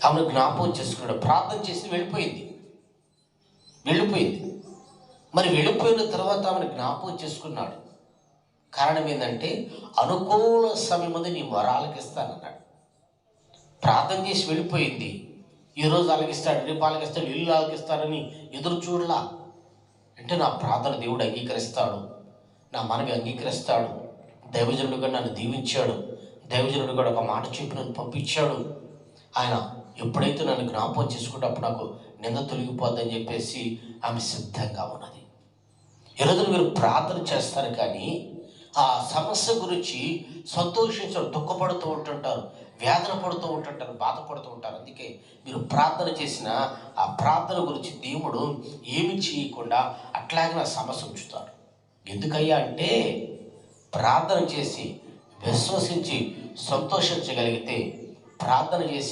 ఆమెను జ్ఞాపకం చేసుకున్నాడు. ప్రార్థన చేసి వెళ్ళిపోయింది. మరి వెళ్ళిపోయిన తర్వాత ఆమెను జ్ఞాపకం చేసుకున్నాడు. కారణం ఏంటంటే అనుకూల సమయం ముందు నీ మొర ఆలకిస్తానన్నాడు. ప్రార్థన చేసి వెళ్ళిపోయింది. ఈరోజు ఆలకిస్తాడు, రేపు ఆలకిస్తాడు, ఇల్లు ఆలకిస్తాడని ఎదురు చూడలా. అంటే నా ప్రార్థన దేవుడు అంగీకరిస్తాడు, నా మనవి అంగీకరిస్తాడు. దైవజనుడుగా నన్ను దీవించాడు, దైవజనుడు కూడా ఒక మాట చెప్పి నన్ను పంపించాడు. ఆయన ఎప్పుడైతే నన్ను జ్ఞాపకం చేసుకుంటే అప్పుడు నాకు నింద తొలగిపోద్దని చెప్పేసి ఆమె సిద్ధంగా ఉన్నది. ఈరోజు మీరు ప్రార్థన చేస్తారు, కానీ ఆ సమస్య గురించి సంతోషించడం, దుఃఖపడుతూ ఉంటుంటారు, వేదన పడుతూ ఉంటుంటారు, బాధపడుతూ ఉంటారు. అందుకే మీరు ప్రార్థన చేసిన ఆ ప్రార్థన గురించి దేవుడు ఏమి చేయకుండా అట్లాగే నా సమస్య ఉంచుతాడు. ఎందుకయ్యా అంటే ప్రార్థన చేసి విశ్వసించి సంతోషించగలిగితే, ప్రార్థన చేసి